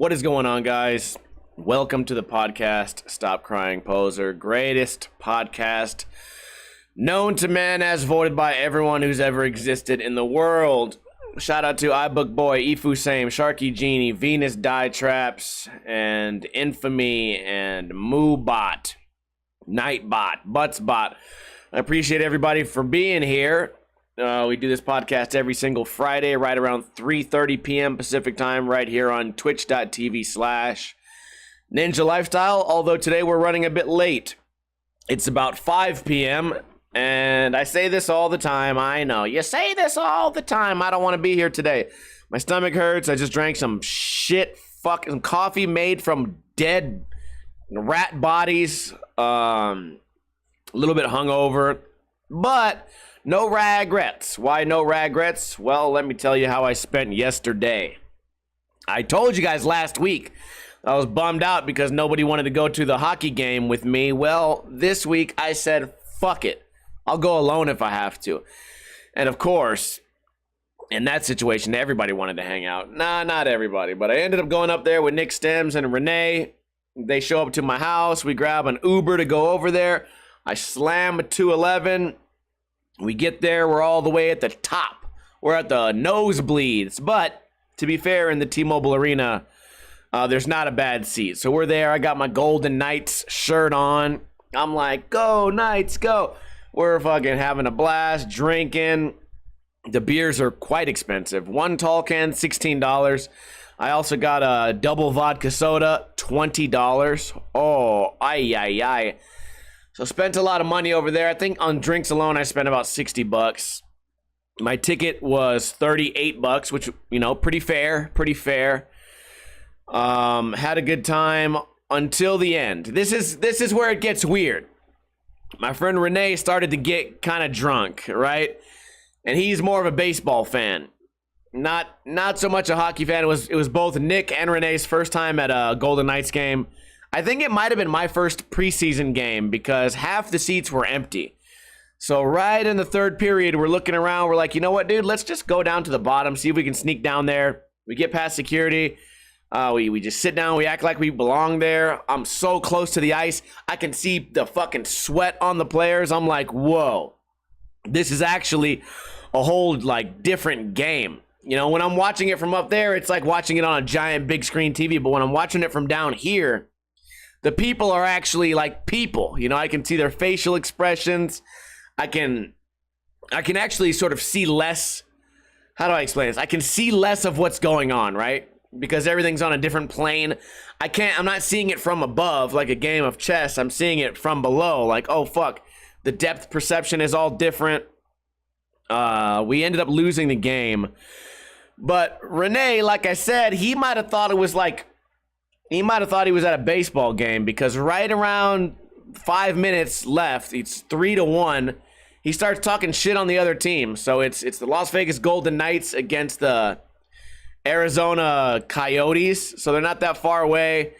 What is going on, guys? Welcome to the podcast, Stop Crying Poser, greatest podcast known to man as voted by everyone who's ever existed in the world. Shout out to iBookBoy, Ifu Same, Sharky Genie, Venus Die Traps, and Infamy, and Moobot, Nightbot, Buttsbot. I appreciate everybody for being here. We do this podcast every single Friday right around 3:30 p.m. Pacific time right here on twitch.tv/Ninja Lifestyle, although today we're running a bit late. It's about 5 p.m., and I say this all the time. I know, you say this all the time. I don't want to be here today. My stomach hurts. I just drank some shit fucking coffee made from dead rat bodies. A little bit hungover, but no regrets. Why no regrets? Well, let me tell you how I spent yesterday. I told you guys last week I was bummed out because nobody wanted to go to the hockey game with me. Well, this week I said, fuck it. I'll go alone if I have to. And of course, in that situation, everybody wanted to hang out. Nah, not everybody, but I ended up going up there with Nick Stems and Renee. They show up to my house. We grab an Uber to go over there. I slam a 211. We get there. We're all the way at the top. We're at the nosebleeds. But to be fair, in the T-Mobile Arena, there's not a bad seat. So we're there. I got my Golden Knights shirt on. I'm like, go Knights, go. We're fucking having a blast, drinking. The beers are quite expensive. One tall can, $16. I also got a double vodka soda, $20. Oh, ay. So spent a lot of money over there. I think on drinks alone, I spent about $60. My ticket was $38, which, you know, pretty fair. Had a good time until the end. This is where it gets weird. My friend Renee started to get kind of drunk, right? And he's more of a baseball fan. Not so much a hockey fan. It was both Nick and Renee's first time at a Golden Knights game. I think it might have been my first preseason game because half the seats were empty. So right in the third period, we're looking around. We're like, you know what, dude? Let's just go down to the bottom, see if we can sneak down there. We get past security. We just sit down. We act like we belong there. I'm so close to the ice. I can see the fucking sweat on the players. I'm like, whoa. This is actually a whole, like, different game. You know, when I'm watching it from up there, it's like watching it on a giant big screen TV. But when I'm watching it from down here, the people are actually like people. You know, I can see their facial expressions. I can actually sort of see less. How do I explain this? I can see less of what's going on, right? Because everything's on a different plane. I'm not seeing it from above like a game of chess. I'm seeing it from below. Like, oh, fuck. The depth perception is all different. We ended up losing the game. But Renee, like I said, he might have thought he was at a baseball game because right around 5 minutes left, it's 3-1. He starts talking shit on the other team. So it's the Las Vegas Golden Knights against the Arizona Coyotes. So they're not that far away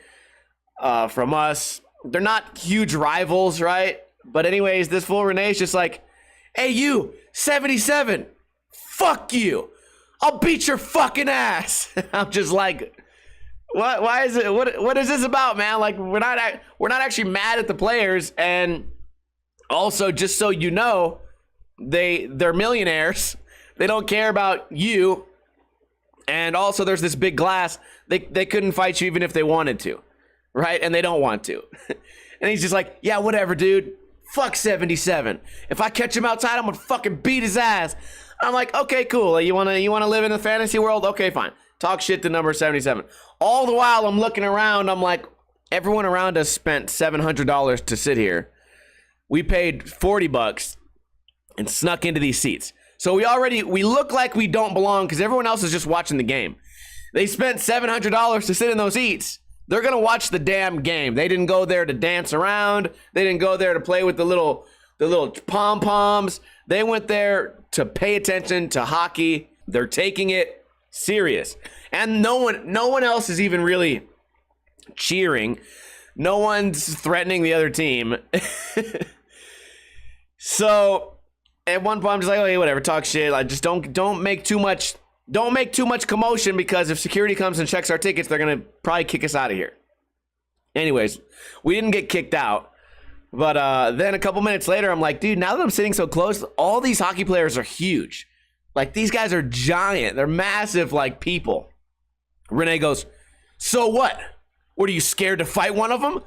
from us. They're not huge rivals, right? But anyways, this fool Renee's just like, hey, you, 77, fuck you. I'll beat your fucking ass. I'm just like, what? Why is it? What is this about, man? Like, we're not actually mad at the players. And also, just so you know, they're millionaires. They don't care about you. And also, there's this big glass. They couldn't fight you even if they wanted to, right? And they don't want to. And he's just like, yeah, whatever, dude. Fuck 77. If I catch him outside, I'm gonna fucking beat his ass. I'm like, okay, cool. You wanna live in the fantasy world? Okay, fine. Talk shit to number 77. All the while, I'm looking around. I'm like, everyone around us spent $700 to sit here. We paid $40 and snuck into these seats. So we look like we don't belong because everyone else is just watching the game. They spent $700 to sit in those seats. They're going to watch the damn game. They didn't go there to dance around. They didn't go there to play with the little pom-poms. They went there to pay attention to hockey. They're taking it serious. And no one else is even really cheering. No one's threatening the other team. So at one point I'm just like, okay, whatever, talk shit. Like, just don't make too much don't make too much commotion because if security comes and checks our tickets, they're going to probably kick us out of here. Anyways, we didn't get kicked out. But then a couple minutes later, I'm like, dude, now that I'm sitting so close, all these hockey players are huge. Like, these guys are giant. They're massive, like, people. Renee goes, so what? What, are you scared to fight one of them?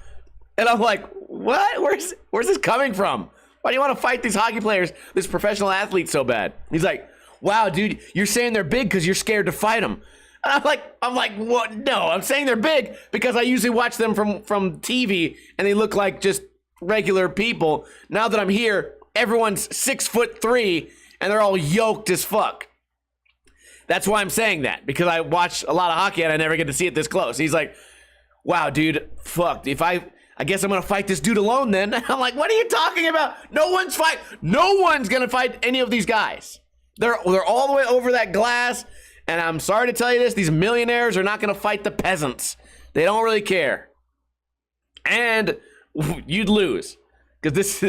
And I'm like, what? Where's this coming from? Why do you want to fight these hockey players, this professional athlete so bad? He's like, wow, dude, you're saying they're big because you're scared to fight them. And I'm like, what? No, I'm saying they're big because I usually watch them from TV and they look like just regular people. Now that I'm here, everyone's 6'3" and they're all yoked as fuck. That's why I'm saying that, because I watch a lot of hockey and I never get to see it this close. He's like, wow, dude, fuck. If I guess I'm gonna fight this dude alone then. I'm like, what are you talking about? No one's gonna fight any of these guys. They're all the way over that glass. And I'm sorry to tell you this, these millionaires are not gonna fight the peasants. They don't really care. And you'd lose. Because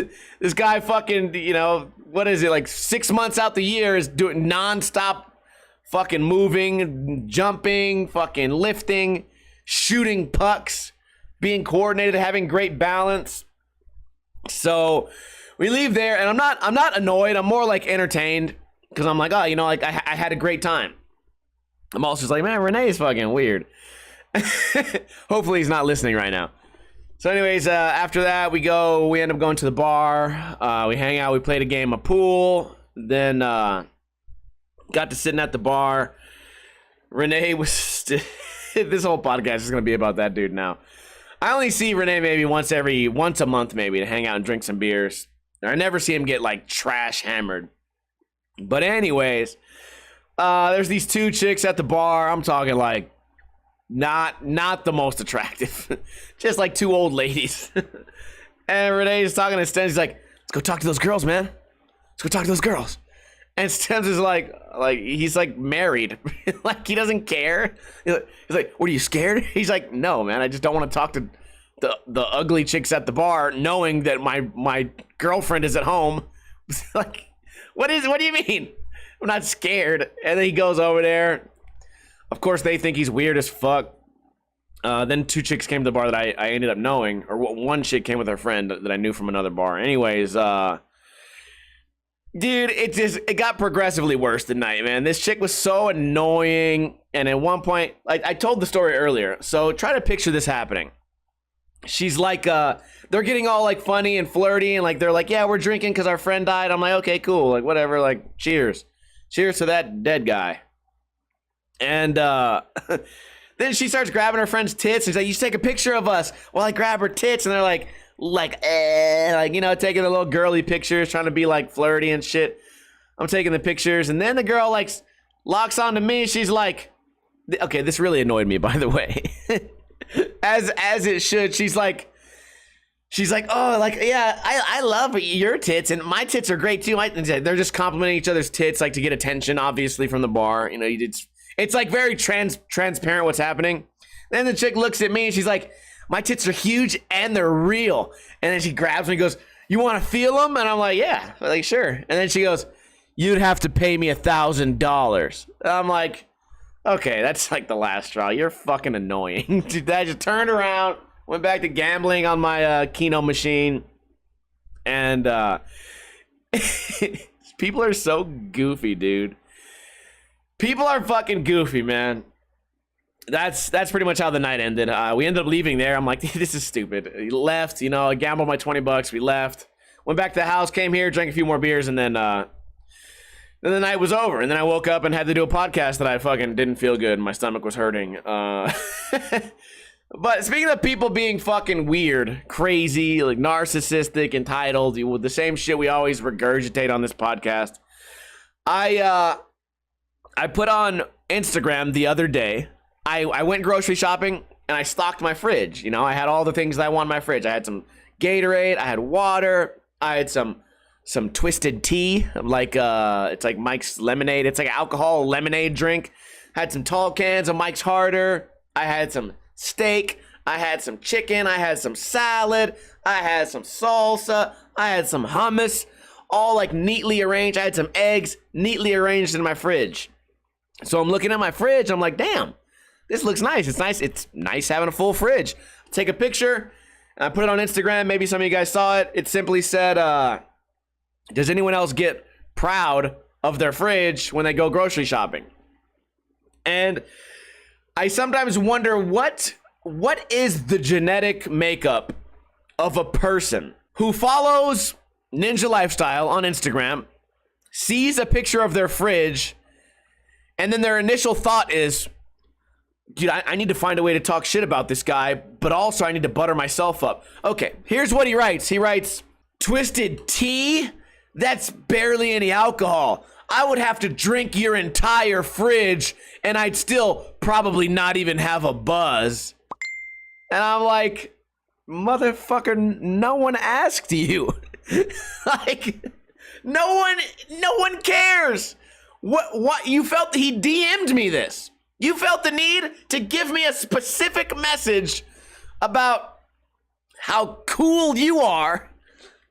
this guy fucking, you know, what is it, like 6 months out the year is doing nonstop fucking moving, jumping, fucking lifting, shooting pucks, being coordinated, having great balance. So we leave there, and I'm not annoyed. I'm more like entertained because I'm like, oh, you know, like I had a great time. I'm also just like, man, Renee's fucking weird. Hopefully he's not listening right now. So anyways, after that, we end up going to the bar. We hang out. We played a game of pool. Then got to sitting at the bar. Renee was... This whole podcast is going to be about that dude now. I only see Renee maybe once a month maybe to hang out and drink some beers. I never see him get like trash hammered. But anyways, there's these two chicks at the bar. I'm talking like not the most attractive. Just like two old ladies. And Renee's talking to Sten. He's like, let's go talk to those girls, man. Let's go talk to those girls. And Stems is like he's like married. Like he doesn't care. He's like, what, are you scared? He's like, no, man, I just don't want to talk to the ugly chicks at the bar knowing that my girlfriend is at home. Like, what do you mean? I'm not scared. And then he goes over there. Of course, they think he's weird as fuck. Then two chicks came to the bar that I ended up knowing, or one chick came with her friend that I knew from another bar. Anyways, dude, it got progressively worse tonight, man. This chick was so annoying, and at one point, like I told the story earlier, so try to picture this happening. She's like, they're getting all like funny and flirty, and like they're like, yeah, we're drinking because our friend died. I'm like, okay, cool, like whatever, like cheers to that dead guy. And then she starts grabbing her friend's tits. And she's like, you should take a picture of us while I grab her tits. And they're like, you know, taking the little girly pictures, trying to be like flirty and shit. I'm taking the pictures. And then the girl like locks onto me. She's like, okay, this really annoyed me, by the way. as it should. She's like, oh, like, yeah, I love your tits, and my tits are great too. They're just complimenting each other's tits, like to get attention, obviously, from the bar. You know, it's like very transparent what's happening. Then the chick looks at me and she's like, my tits are huge and they're real. And then she grabs me and goes, you want to feel them? And I'm like, yeah, like, sure. And then she goes, you'd have to pay me $1,000. I'm like, okay, that's like the last straw. You're fucking annoying. I just turned around, went back to gambling on my Keno machine. And people are so goofy, dude. People are fucking goofy, man. That's pretty much how the night ended. We ended up leaving there. I'm like, this is stupid. We left, you know, I gambled my $20. We left. Went back to the house, came here, drank a few more beers, and then the night was over. And then I woke up and had to do a podcast that I fucking didn't feel good. My stomach was hurting. But speaking of people being fucking weird, crazy, like narcissistic, entitled, with the same shit we always regurgitate on this podcast, I put on Instagram the other day. I went grocery shopping and I stocked my fridge. You know, I had all the things that I want in my fridge. I had some Gatorade, I had water, I had some twisted tea, like it's like Mike's lemonade. It's like an alcohol lemonade drink. I had some tall cans of Mike's Harder. I had some steak. I had some chicken. I had some salad. I had some salsa. I had some hummus, all like neatly arranged. I had some eggs neatly arranged in my fridge. So I'm looking at my fridge. I'm like, damn, this looks nice. It's nice. It's nice having a full fridge. Take a picture and I put it on Instagram. Maybe some of you guys saw it. It simply said, does anyone else get proud of their fridge when they go grocery shopping? And I sometimes wonder what is the genetic makeup of a person who follows Ninja Lifestyle on Instagram, sees a picture of their fridge, and then their initial thought is, dude, I need to find a way to talk shit about this guy, but also I need to butter myself up. Okay, here's what he writes. He writes, twisted tea? That's barely any alcohol. I would have to drink your entire fridge, and I'd still probably not even have a buzz. And I'm like, motherfucker, no one asked you. Like, no one cares. What you felt he DM'd me this. You felt the need to give me a specific message about how cool you are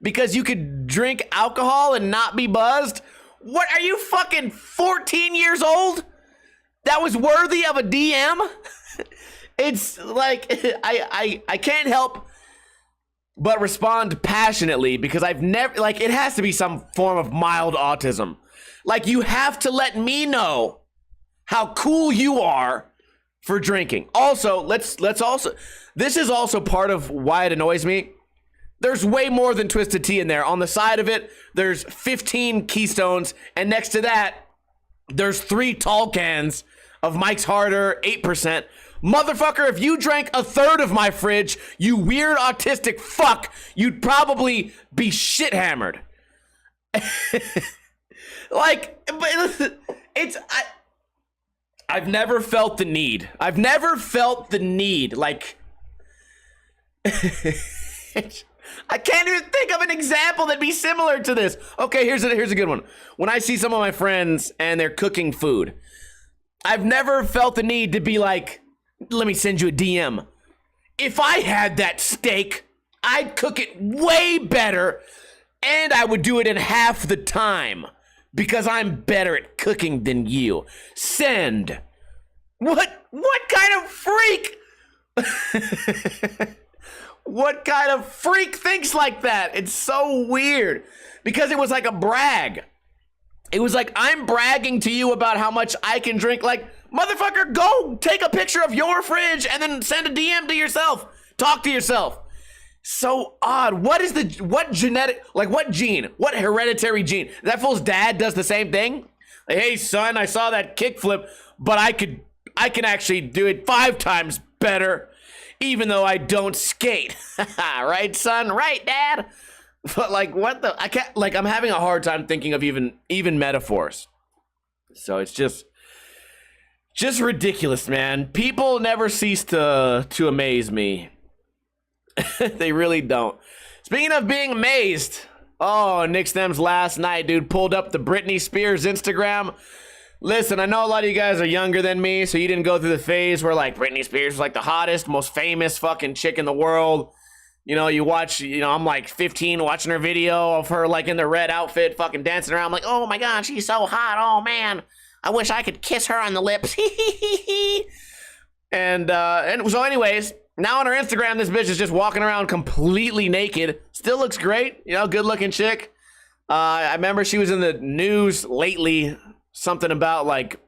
because you could drink alcohol and not be buzzed. What, are you fucking 14 years old? That was worthy of a DM? It's like, I can't help but respond passionately because I've never, like, it has to be some form of mild autism. Like, you have to let me know how cool you are for drinking. Also, let's also, this is also part of why it annoys me. There's way more than twisted tea in there. On the side of it, there's 15 Keystones, and next to that, there's 3 tall cans of Mike's Harder 8%. Motherfucker, if you drank a third of my fridge, you weird autistic fuck, you'd probably be shit hammered. Like, but I've never felt the need. I've never felt the need. Like, I can't even think of an example that'd be similar to this. Okay, here's a good one. When I see some of my friends and they're cooking food, I've never felt the need to be like, let me send you a DM. If I had that steak, I'd cook it way better and I would do it in half the time because I'm better at cooking than you. Send. What kind of freak? What kind of freak thinks like that? It's so weird because it was like a brag. It was like, I'm bragging to you about how much I can drink. Like, motherfucker, go take a picture of your fridge and then send a DM to yourself. Talk to yourself. So odd. What genetic, like what gene, what hereditary gene? That fool's dad does the same thing. Like, hey son, I saw that kickflip, but I can actually do it 5 times better, even though I don't skate. Right, son? Right, dad? But like, what the, I can't, like, I'm having a hard time thinking of even metaphors. So it's just ridiculous, man. People never cease to amaze me. They really don't. Speaking of being amazed, oh, Nick Stems last night, dude, pulled up the Britney Spears Instagram. Listen, I know a lot of you guys are younger than me, so you didn't go through the phase where, like, Britney Spears was, like, the hottest, most famous fucking chick in the world. You know, you watch, you know, I'm, like, 15 watching her video of her, like, in the red outfit fucking dancing around. I'm like, oh, my God, she's so hot. Oh, man. I wish I could kiss her on the lips. And so anyways, now on her Instagram, this bitch is just walking around completely naked. Still looks great. You know, good-looking chick. I remember she was in the news lately. Something about, like,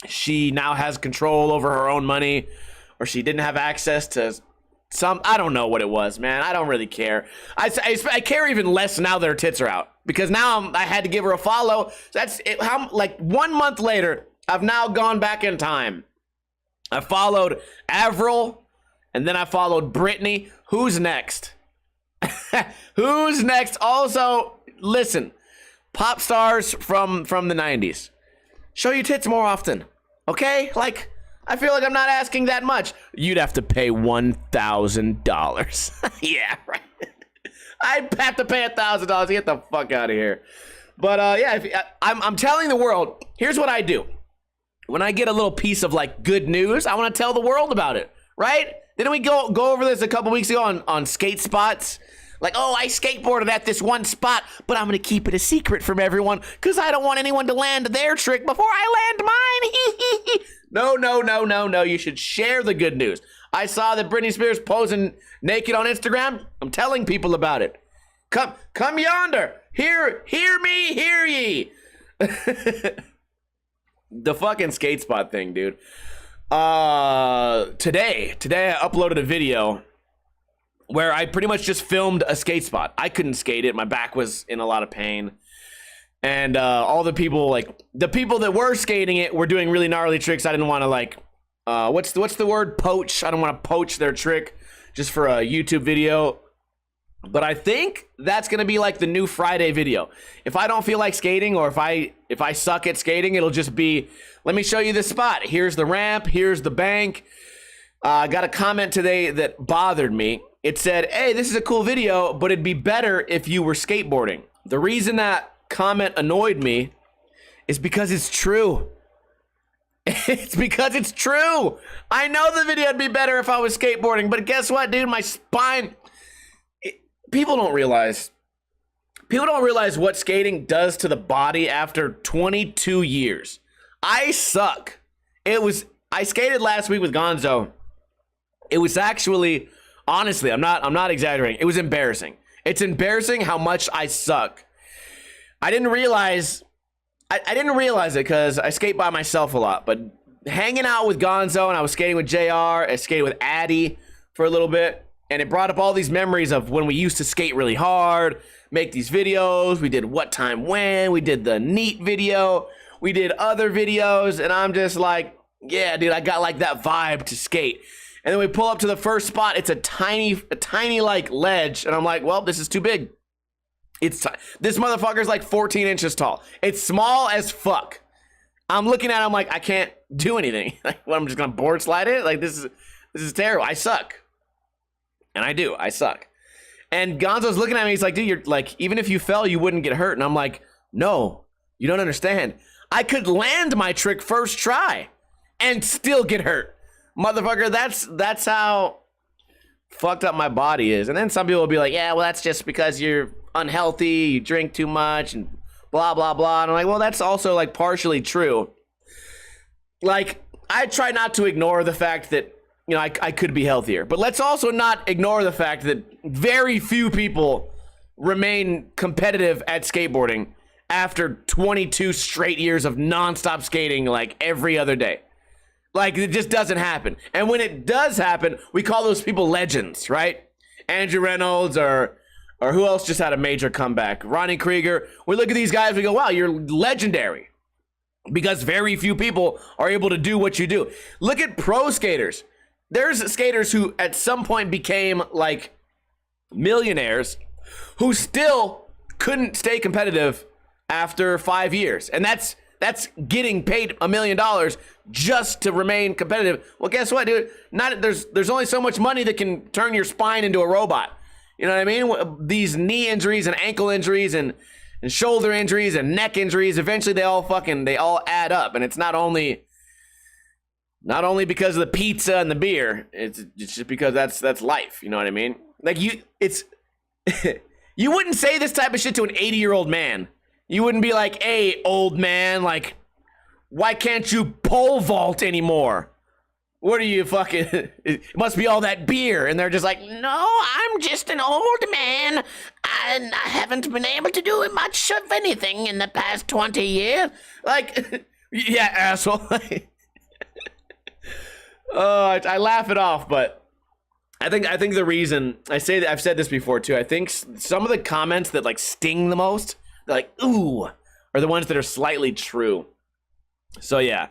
she now has control over her own money, or she didn't have access to some, I don't know what it was, man. I don't really care. I care even less now that her tits are out, because now I had to give her a follow. So that's it, how, like, 1 month later, I've now gone back in time. I followed Avril, and then I followed Britney. Who's next? Who's next? Also, listen. Pop stars from the 90s. Show your tits more often, okay? Like, I feel like I'm not asking that much. You'd have to pay $1,000. Yeah, right. I'd have to pay $1,000 to get the fuck out of here. But yeah, I'm telling the world, here's what I do. When I get a little piece of, like, good news, I want to tell the world about it, right? Didn't we go over this a couple weeks ago on skate spots? Like, oh, I skateboarded at this one spot, but I'm going to keep it a secret from everyone because I don't want anyone to land their trick before I land mine. No, no, no, no, no. You should share the good news. I saw that Britney Spears posing naked on Instagram. I'm telling people about it. Come yonder. Hear me, hear ye. The fucking skate spot thing, dude. Today I uploaded a video where I pretty much just filmed a skate spot. I couldn't skate it. My back was in a lot of pain. And all the people, like, the people that were skating it were doing really gnarly tricks. I didn't want to, like, what's the word? Poach. I don't want to poach their trick just for a YouTube video. But I think that's going to be like the new Friday video. If I don't feel like skating, or if I suck at skating, it'll just be, let me show you this spot. Here's the ramp. Here's the bank. I got a comment today that bothered me. It said, hey, this is a cool video, but it'd be better if you were skateboarding. The reason that comment annoyed me is because it's true. It's because it's true. I know the video would be better if I was skateboarding, but guess what, dude? My spine... People don't realize what skating does to the body after 22 years. I suck. I skated last week with Gonzo. It was actually, honestly, I'm not exaggerating. It was embarrassing. It's embarrassing how much I suck. I didn't realize it because I skate by myself a lot, but hanging out with Gonzo, and I was skating with JR, I skated with Addy for a little bit. And it brought up all these memories of when we used to skate really hard, make these videos. We did What Time When, we did the Neat video, we did other videos, and I'm just like, yeah, dude, I got like that vibe to skate. And then we pull up to the first spot. It's a tiny like ledge, and I'm like, well, this is too big. This motherfucker's like 14 inches tall. It's small as fuck. I'm looking at it, I'm like, I can't do anything. Like, what, I'm just gonna board slide it? Like, this is terrible. I suck. And I suck. And Gonzo's looking at me, he's like, dude, you're like, even if you fell, you wouldn't get hurt. And I'm like, no, you don't understand. I could land my trick first try and still get hurt. Motherfucker, that's how fucked up my body is. And then some people will be like, yeah, well, that's just because you're unhealthy, you drink too much, and blah, blah, blah. And I'm like, well, that's also like partially true. Like, I try not to ignore the fact that, you know, I could be healthier. But let's also not ignore the fact that very few people remain competitive at skateboarding after 22 straight years of nonstop skating like every other day. Like, it just doesn't happen. And when it does happen, we call those people legends, right? Andrew Reynolds or who else just had a major comeback? Ronnie Krieger. We look at these guys, we go, wow, you're legendary. Because very few people are able to do what you do. Look at pro skaters. There's skaters who at some point became like millionaires who still couldn't stay competitive after 5 years. And that's getting paid $1 million just to remain competitive. Well, guess what, dude? There's only so much money that can turn your spine into a robot. You know what I mean? These knee injuries and ankle injuries and shoulder injuries and neck injuries, eventually they all add up. And it's not only because of the pizza and the beer, it's just because that's life. You know what I mean? Like you wouldn't say this type of shit to an 80-year-old man. You wouldn't be like, hey, old man, like, why can't you pole vault anymore? What are you fucking, it must be all that beer. And they're just like, no, I'm just an old man. I haven't been able to do much of anything in the past 20 years. Like, yeah, asshole. I laugh it off, but I think the reason I've said this before too. I think some of the comments that like sting the most, they're like, ooh, are the ones that are slightly true. So yeah,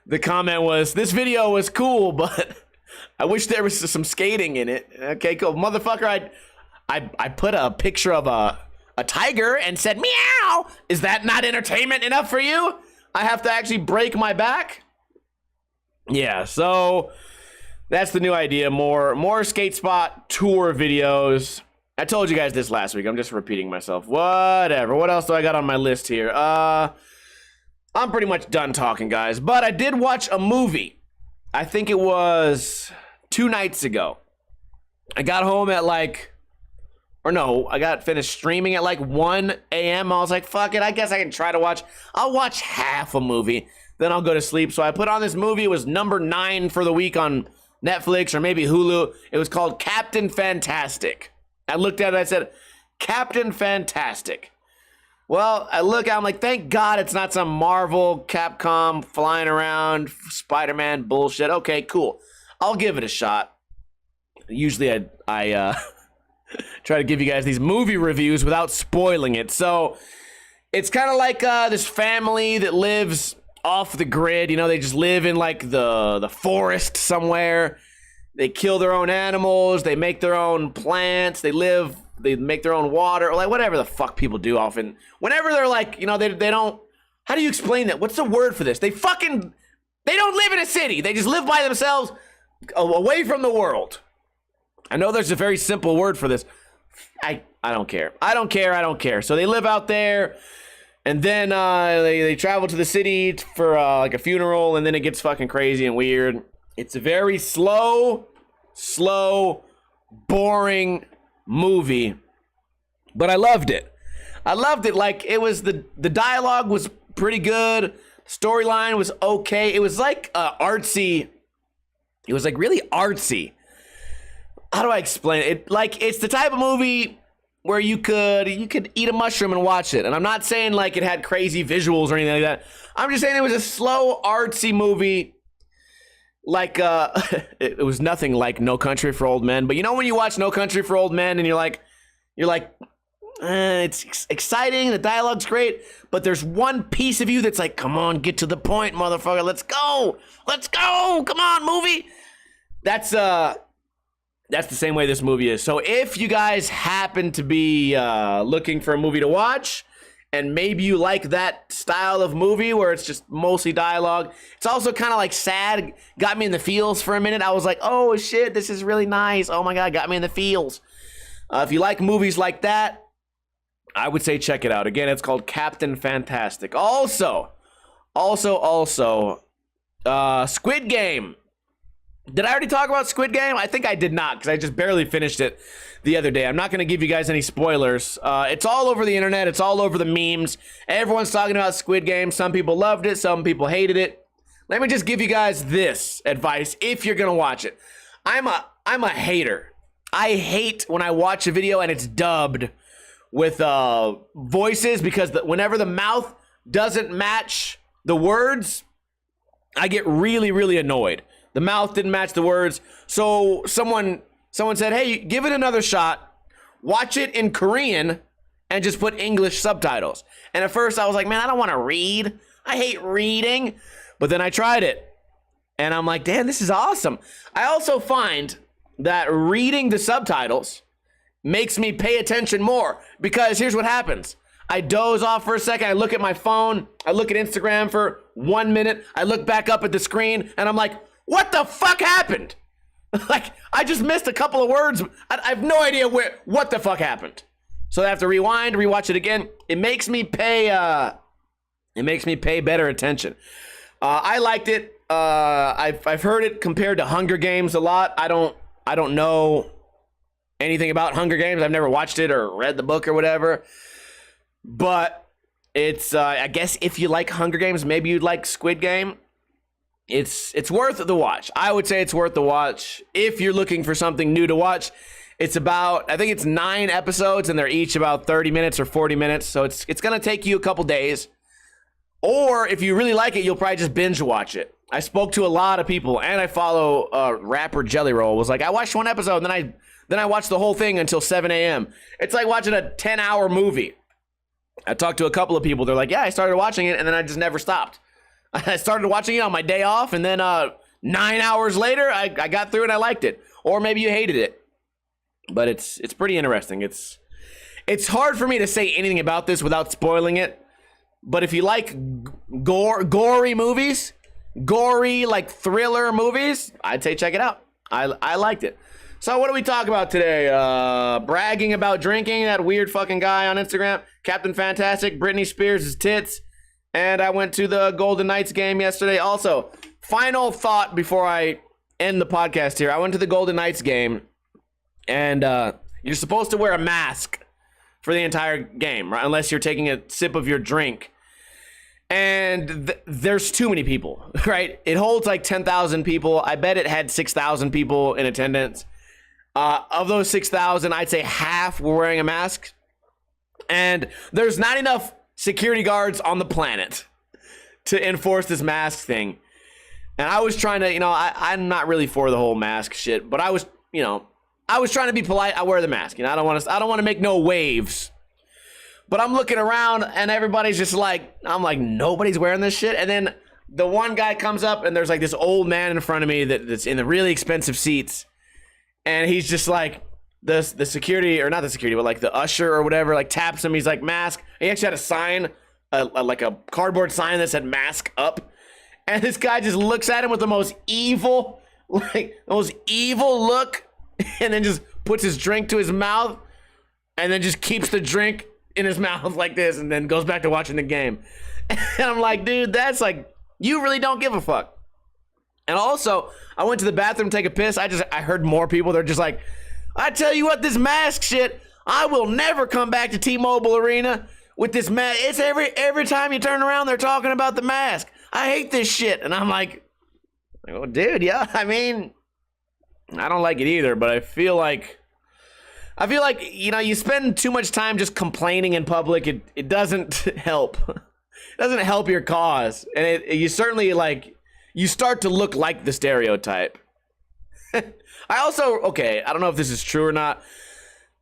the comment was, this video was cool, but I wish there was some skating in it. Okay, cool, motherfucker. I put a picture of a tiger and said meow. Is that not entertainment enough for you? I have to actually break my back. Yeah, so that's the new idea. More skate spot tour videos. I told you guys this last week. I'm just repeating myself. Whatever. What else do I got on my list here? I'm pretty much done talking, guys. But I did watch a movie. I think it was 2 nights ago. I got home at like or no, I got finished streaming at like 1 a.m. I was like, fuck it, I guess I can try to watch. I'll watch half a movie, then I'll go to sleep. So I put on this movie. It was number 9 for the week on Netflix or maybe Hulu. It was called Captain Fantastic. I looked at it, I said, Captain Fantastic. Well, I'm like, thank God it's not some Marvel, Capcom, flying around, Spider-Man bullshit. Okay, cool. I'll give it a shot. Usually I try to give you guys these movie reviews without spoiling it. So it's kind of like this family that lives off the grid. You know, they just live in like the forest somewhere. They kill their own animals. They make their own plants. They make their own water, or like whatever the fuck people do often. Whenever they're like, you know, they don't, how do you explain that? What's the word for this? They don't live in a city. They just live by themselves away from the world. I know there's a very simple word for this. I don't care. I don't care. So they live out there, and then they travel to the city for like a funeral, and then it gets fucking crazy and weird. It's a very slow, boring movie, but I loved it. Like, it was the dialogue was pretty good. Storyline was okay. It was like artsy. It was like really artsy. How do I explain it? Like, it's the type of movie where you could eat a mushroom and watch it. And I'm not saying like it had crazy visuals or anything like that. I'm just saying it was a slow, artsy movie. Like, it was nothing like No Country for Old Men. But you know when you watch No Country for Old Men and you're like, it's exciting, the dialogue's great, but there's one piece of you that's like, come on, get to the point, motherfucker. Let's go. Come on, movie. That's the same way this movie is. So if you guys happen to be looking for a movie to watch, and maybe you like that style of movie where it's just mostly dialogue, it's also kind of like sad, got me in the feels for a minute. I was like, oh shit, this is really nice. Oh my God, got me in the feels. If you like movies like that, I would say check it out. Again, it's called Captain Fantastic. Also, Squid Game. Did I already talk about Squid Game? I think I did not, because I just barely finished it the other day. I'm not going to give you guys any spoilers. It's all over the internet. It's all over the memes. Everyone's talking about Squid Game. Some people loved it. Some people hated it. Let me just give you guys this advice if you're going to watch it. I'm a hater. I hate when I watch a video and it's dubbed with voices, because whenever the mouth doesn't match the words, I get really, really annoyed. The mouth didn't match the words. So someone said, hey, give it another shot. Watch it in Korean and just put English subtitles. And at first I was like, man, I don't want to read. I hate reading. But then I tried it and I'm like, damn, this is awesome. I also find that reading the subtitles makes me pay attention more, because here's what happens. I doze off for a second. I look at my phone. I look at Instagram for 1 minute. I look back up at the screen and I'm like, what the fuck happened? Like, I just missed a couple of words. I have no idea what the fuck happened. So I have to rewind, rewatch it again. It makes me pay better attention. I liked it. I've heard it compared to Hunger Games a lot. I don't know anything about Hunger Games. I've never watched it or read the book or whatever. But it's I guess if you like Hunger Games, maybe you'd like Squid Game. It's worth the watch. I would say it's worth the watch if you're looking for something new to watch. It's about, I think it's 9 episodes, and they're each about 30 minutes or 40 minutes. So it's going to take you a couple days. Or if you really like it, you'll probably just binge watch it. I spoke to a lot of people, and I follow rapper Jelly Roll. Was like, I watched 1 episode, and then I watched the whole thing until 7 a.m. It's like watching a 10-hour movie. I talked to a couple of people. They're like, yeah, I started watching it, and then I just never stopped. I started watching it on my day off, and then 9 hours later, I got through and I liked it. Or maybe you hated it. But it's pretty interesting. It's hard for me to say anything about this without spoiling it. But if you like gory movies, gory like thriller movies, I'd say check it out. I liked it. So what do we talk about today? Bragging about drinking, that weird fucking guy on Instagram, Captain Fantastic, Britney Spears' tits, and I went to the Golden Knights game yesterday. Also, final thought before I end the podcast here. I went to the Golden Knights game, and You're supposed to wear a mask for the entire game, right? Unless you're taking a sip of your drink. And there's too many people, right? It holds like 10,000 people. I bet it had 6,000 people in attendance. Of those 6,000, I'd say half were wearing a mask. And there's not enough security guards on the planet to enforce this mask thing. And I was trying to, I'm not really for the whole mask shit, but I was trying to be polite. I wear the mask. I don't want to make no waves. But I'm looking around and everybody's just like, I'm like, nobody's wearing this shit. And then the one guy comes up and there's like this old man in front of me that's in the really expensive seats. And he's just like, the security, or not the security, but like the usher or whatever, like taps him. He's like, mask. He actually had a sign, like a cardboard sign that said mask up. And this guy just looks at him with the most evil look. And then just puts his drink to his mouth and then just keeps the drink in his mouth like this and then goes back to watching the game. And I'm like, dude, that's like, you really don't give a fuck. And also, I went to the bathroom to take a piss. I heard more people. They're just like, I tell you what, this mask shit, I will never come back to T-Mobile Arena with this mask. It's every time you turn around, they're talking about the mask. I hate this shit. And I'm like, oh, dude, yeah, I mean, I don't like it either, but I feel like, you spend too much time just complaining in public. It doesn't help. It doesn't help your cause. And you certainly, you start to look like the stereotype. I don't know if this is true or not.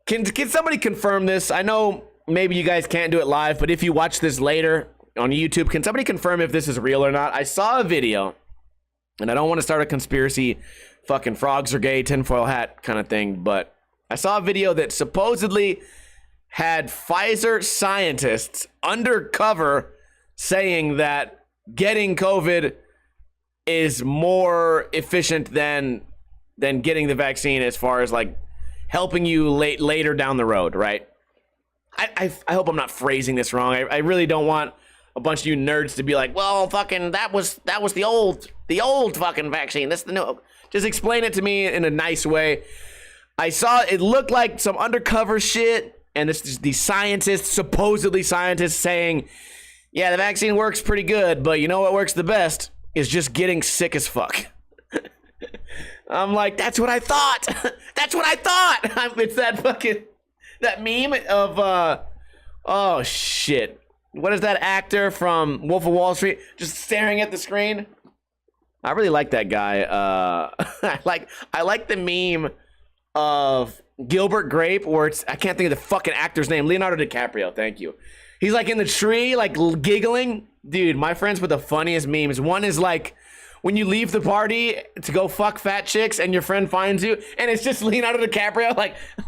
Can somebody confirm this? I know maybe you guys can't do it live, but if you watch this later on YouTube, can somebody confirm if this is real or not? I saw a video, and I don't want to start a conspiracy, fucking frogs are gay, tinfoil hat kind of thing, but I saw a video that supposedly had Pfizer scientists undercover saying that getting COVID is more efficient than getting the vaccine as far as like helping you later down the road, right? I hope I'm not phrasing this wrong. I really don't want a bunch of you nerds to be like, well, fucking that was the old fucking vaccine. This is the new. Just explain it to me in a nice way. I saw it looked like some undercover shit, and these scientists, supposedly scientists, saying, yeah, the vaccine works pretty good, but you know what works the best is just getting sick as fuck. I'm like, that's what I thought. That's what I thought. It's that meme of, oh shit. What is that actor from Wolf of Wall Street just staring at the screen? I really like that guy. I like the meme of Gilbert Grape, where I can't think of the fucking actor's name. Leonardo DiCaprio, thank you. He's like in the tree, like giggling. Dude, my friends with the funniest memes. One is like when you leave the party to go fuck fat chicks and your friend finds you, and it's just Leonardo DiCaprio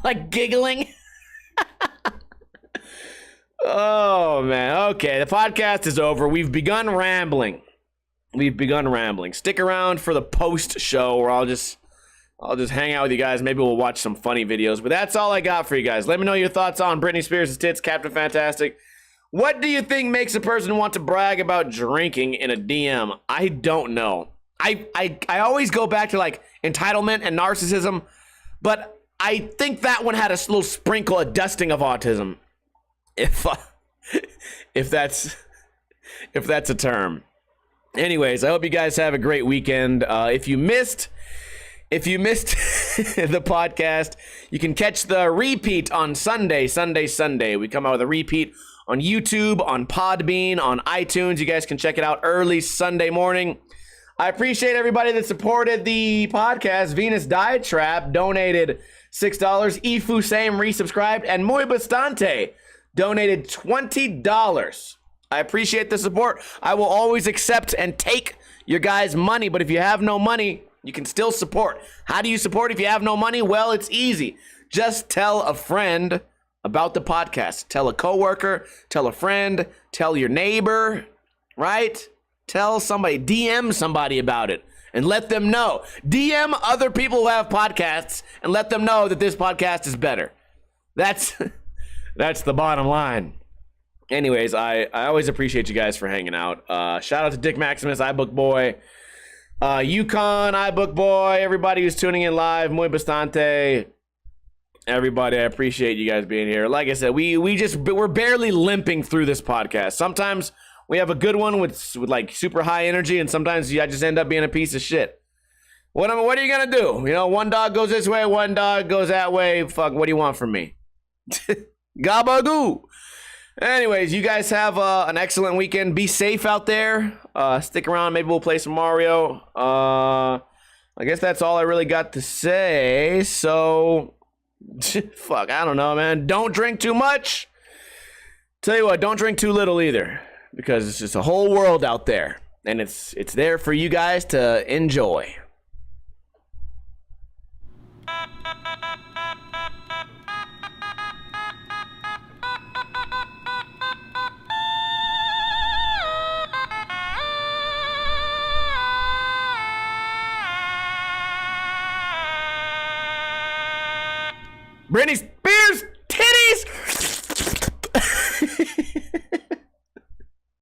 like giggling. Oh man, okay, the podcast is over. We've begun rambling. Stick around for the post show where I'll just hang out with you guys. Maybe we'll watch some funny videos. But that's all I got for you guys. Let me know your thoughts on Britney Spears' tits, Captain Fantastic. What do you think makes a person want to brag about drinking in a DM? I don't know. I always go back to like entitlement and narcissism, but I think that one had a little sprinkle, a dusting of autism. If that's a term. Anyways, I hope you guys have a great weekend. If you missed the podcast, you can catch the repeat on Sunday. We come out with a repeat on YouTube, on Podbean, on iTunes. You guys can check it out early Sunday morning. I appreciate everybody that supported the podcast. Venus Diet Trap donated $6. Ifu Same resubscribed. And Muy Bastante donated $20. I appreciate the support. I will always accept and take your guys' money, but if you have no money, you can still support. How do you support if you have no money? Well, it's easy. Just tell a friend about the podcast. Tell a coworker, tell a friend, tell your neighbor, right? Tell somebody, DM somebody about it and let them know. DM other people who have podcasts and let them know that this podcast is better. That's the bottom line. Anyways, I always appreciate you guys for hanging out. Shout out to Dick Maximus, iBook Boy, Yukon, iBook Boy, everybody who's tuning in live, Muy Bastante, everybody. I appreciate you guys being here. Like I said, we're barely limping through this podcast. Sometimes we have a good one with like super high energy, and sometimes I just end up being a piece of shit. What are you gonna do? You know, one dog goes this way, one dog goes that way. Fuck, what do you want from me? Gabagoo. Anyways, you guys have an excellent weekend. Be safe out there. Stick around. Maybe we'll play some Mario. I guess that's all I really got to say. So, fuck, I don't know, man. Don't drink too much. Tell you what, don't drink too little either, because it's just a whole world out there, and it's there for you guys to enjoy. Britney's